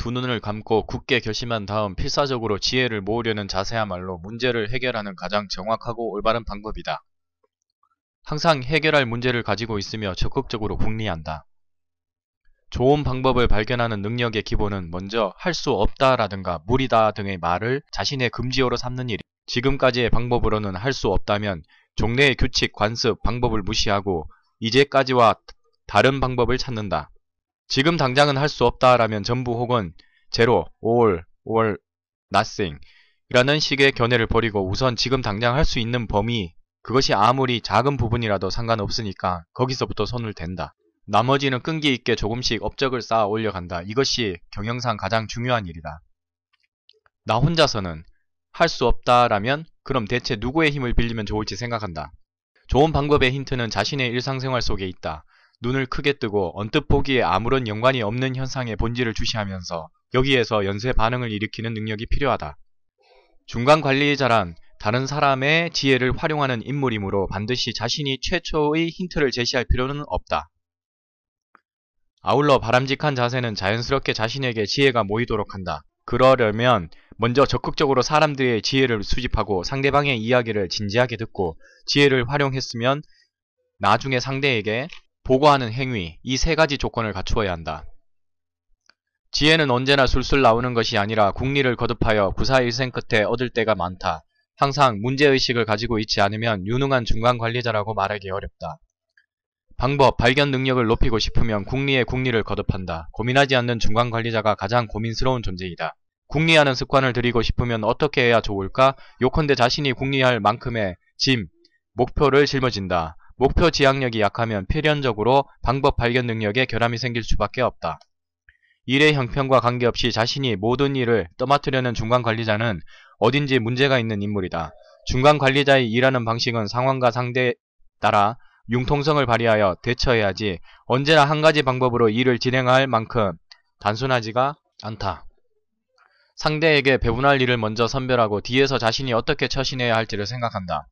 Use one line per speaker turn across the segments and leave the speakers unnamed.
두 눈을 감고 굳게 결심한 다음 필사적으로 지혜를 모으려는 자세야말로 문제를 해결하는 가장 정확하고 올바른 방법이다. 항상 해결할 문제를 가지고 있으며 적극적으로 궁리한다. 좋은 방법을 발견하는 능력의 기본은 먼저 할 수 없다라든가 무리다 등의 말을 자신의 금지어로 삼는 일. 지금까지의 방법으로는 할 수 없다면 종래의 규칙, 관습, 방법을 무시하고 이제까지와 다른 방법을 찾는다. 지금 당장은 할 수 없다라면 전부 혹은 제로, all, or nothing 이라는 식의 견해를 버리고 우선 지금 당장 할 수 있는 범위, 그것이 아무리 작은 부분이라도 상관없으니까 거기서부터 손을 댄다. 나머지는 끈기 있게 조금씩 업적을 쌓아 올려간다. 이것이 경영상 가장 중요한 일이다. 나 혼자서는 할 수 없다라면 그럼 대체 누구의 힘을 빌리면 좋을지 생각한다. 좋은 방법의 힌트는 자신의 일상생활 속에 있다. 눈을 크게 뜨고 언뜻 보기에 아무런 연관이 없는 현상의 본질을 주시하면서 여기에서 연쇄 반응을 일으키는 능력이 필요하다. 중간 관리자란 다른 사람의 지혜를 활용하는 인물이므로 반드시 자신이 최초의 힌트를 제시할 필요는 없다. 아울러 바람직한 자세는 자연스럽게 자신에게 지혜가 모이도록 한다. 그러려면 먼저 적극적으로 사람들의 지혜를 수집하고 상대방의 이야기를 진지하게 듣고 지혜를 활용했으면 나중에 상대에게 보고하는 행위, 이 세 가지 조건을 갖추어야 한다. 지혜는 언제나 술술 나오는 것이 아니라 궁리를 거듭하여 구사일생 끝에 얻을 때가 많다. 항상 문제의식을 가지고 있지 않으면 유능한 중간관리자라고 말하기 어렵다. 방법, 발견 능력을 높이고 싶으면 궁리에 궁리를 거듭한다. 고민하지 않는 중간관리자가 가장 고민스러운 존재이다. 궁리하는 습관을 들이고 싶으면 어떻게 해야 좋을까? 요컨대 자신이 궁리할 만큼의 짐, 목표를 짊어진다. 목표 지향력이 약하면 필연적으로 방법 발견 능력에 결함이 생길 수밖에 없다. 일의 형편과 관계없이 자신이 모든 일을 떠맡으려는 중간관리자는 어딘지 문제가 있는 인물이다. 중간관리자의 일하는 방식은 상황과 상대에 따라 융통성을 발휘하여 대처해야지 언제나 한 가지 방법으로 일을 진행할 만큼 단순하지가 않다. 상대에게 배분할 일을 먼저 선별하고 뒤에서 자신이 어떻게 처신해야 할지를 생각한다.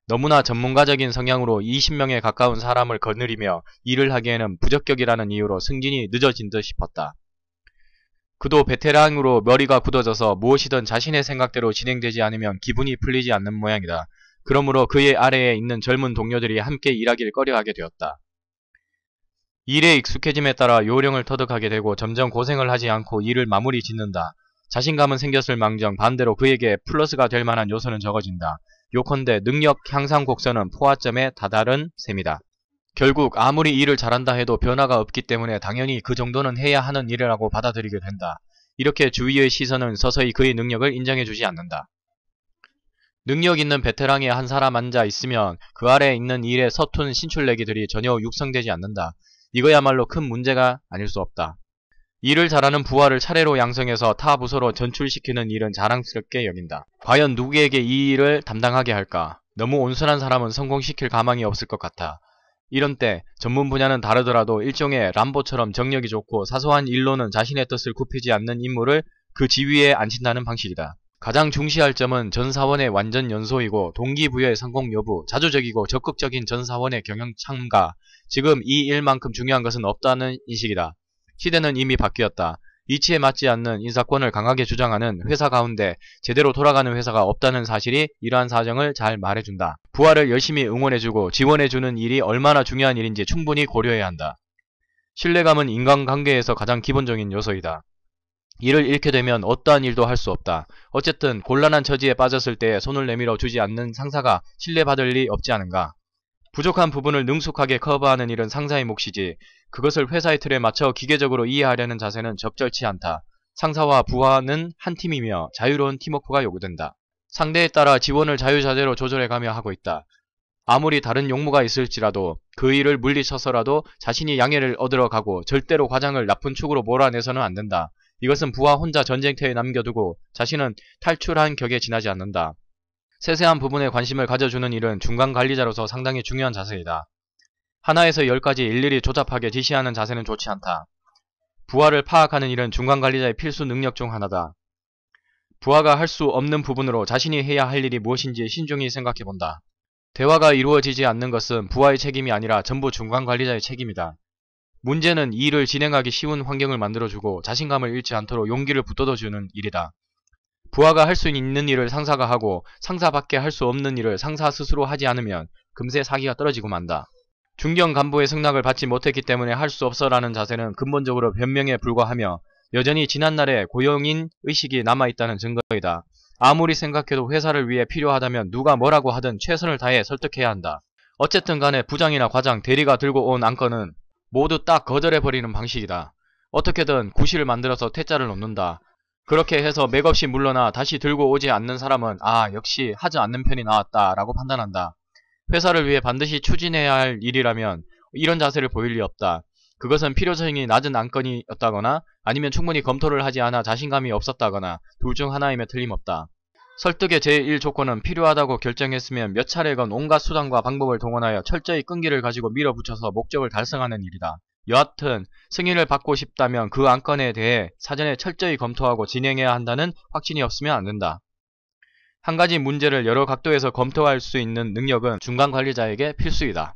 너무나 전문가적인 성향으로 20명에 가까운 사람을 거느리며 일을 하기에는 부적격이라는 이유로 승진이 늦어진 듯 싶었다. 그도 베테랑으로 머리가 굳어져서 무엇이든 자신의 생각대로 진행되지 않으면 기분이 풀리지 않는 모양이다. 그러므로 그의 아래에 있는 젊은 동료들이 함께 일하길 꺼려하게 되었다. 일에 익숙해짐에 따라 요령을 터득하게 되고 점점 고생을 하지 않고 일을 마무리 짓는다. 자신감은 생겼을 망정 반대로 그에게 플러스가 될 만한 요소는 적어진다. 요컨대 능력 향상 곡선은 포화점에 다다른 셈이다. 결국 아무리 일을 잘한다 해도 변화가 없기 때문에 당연히 그 정도는 해야 하는 일이라고 받아들이게 된다. 이렇게 주위의 시선은 서서히 그의 능력을 인정해주지 않는다. 능력 있는 베테랑이 한 사람 앉아 있으면 그 아래에 있는 일의 서툰 신출내기들이 전혀 육성되지 않는다. 이거야말로 큰 문제가 아닐 수 없다. 일을 잘하는 부하를 차례로 양성해서 타 부서로 전출시키는 일은 자랑스럽게 여긴다. 과연 누구에게 이 일을 담당하게 할까? 너무 온순한 사람은 성공시킬 가망이 없을 것 같아. 이런 때 전문 분야는 다르더라도 일종의 람보처럼 정력이 좋고 사소한 일로는 자신의 뜻을 굽히지 않는 인물을 그 지위에 앉힌다는 방식이다. 가장 중시할 점은 전 사원의 완전 연소이고 동기부여의 성공 여부, 자주적이고 적극적인 전 사원의 경영 참가, 지금 이 일만큼 중요한 것은 없다는 인식이다. 시대는 이미 바뀌었다. 이치에 맞지 않는 인사권을 강하게 주장하는 회사 가운데 제대로 돌아가는 회사가 없다는 사실이 이러한 사정을 잘 말해준다. 부하를 열심히 응원해주고 지원해주는 일이 얼마나 중요한 일인지 충분히 고려해야 한다. 신뢰감은 인간관계에서 가장 기본적인 요소이다. 이를 잃게 되면 어떠한 일도 할 수 없다. 어쨌든 곤란한 처지에 빠졌을 때 손을 내밀어 주지 않는 상사가 신뢰받을 리 없지 않은가. 부족한 부분을 능숙하게 커버하는 일은 상사의 몫이지 그것을 회사의 틀에 맞춰 기계적으로 이해하려는 자세는 적절치 않다. 상사와 부하는 한 팀이며 자유로운 팀워크가 요구된다. 상대에 따라 지원을 자유자재로 조절해가며 하고 있다. 아무리 다른 용무가 있을지라도 그 일을 물리쳐서라도 자신이 양해를 얻으러 가고 절대로 과장을 나쁜 축으로 몰아내서는 안 된다. 이것은 부하 혼자 전쟁터에 남겨두고 자신은 탈출한 격에 지나지 않는다. 세세한 부분에 관심을 가져주는 일은 중간관리자로서 상당히 중요한 자세이다. 하나에서 10가지 일일이 조잡하게 지시하는 자세는 좋지 않다. 부하를 파악하는 일은 중간관리자의 필수 능력 중 하나다. 부하가 할 수 없는 부분으로 자신이 해야 할 일이 무엇인지 신중히 생각해본다. 대화가 이루어지지 않는 것은 부하의 책임이 아니라 전부 중간관리자의 책임이다. 문제는 이 일을 진행하기 쉬운 환경을 만들어주고 자신감을 잃지 않도록 용기를 북돋아주는 일이다. 부하가 할 수 있는 일을 상사가 하고 상사밖에 할 수 없는 일을 상사 스스로 하지 않으면 금세 사기가 떨어지고 만다. 중견 간부의 승낙을 받지 못했기 때문에 할 수 없어라는 자세는 근본적으로 변명에 불과하며 여전히 지난날의 고용인 의식이 남아있다는 증거이다. 아무리 생각해도 회사를 위해 필요하다면 누가 뭐라고 하든 최선을 다해 설득해야 한다. 어쨌든 간에 부장이나 과장, 대리가 들고 온 안건은 모두 딱 거절해버리는 방식이다. 어떻게든 구실을 만들어서 퇴짜를 놓는다. 그렇게 해서 맥없이 물러나 다시 들고 오지 않는 사람은 역시 하지 않는 편이 나았다 라고 판단한다. 회사를 위해 반드시 추진해야 할 일이라면 이런 자세를 보일 리 없다. 그것은 필요성이 낮은 안건이었다거나 아니면 충분히 검토를 하지 않아 자신감이 없었다거나 둘 중 하나임에 틀림없다. 설득의 제1조건은 필요하다고 결정했으면 몇 차례건 온갖 수단과 방법을 동원하여 철저히 끈기를 가지고 밀어붙여서 목적을 달성하는 일이다. 여하튼 승인을 받고 싶다면 그 안건에 대해 사전에 철저히 검토하고 진행해야 한다는 확신이 없으면 안 된다. 한 가지 문제를 여러 각도에서 검토할 수 있는 능력은 중간 관리자에게 필수이다.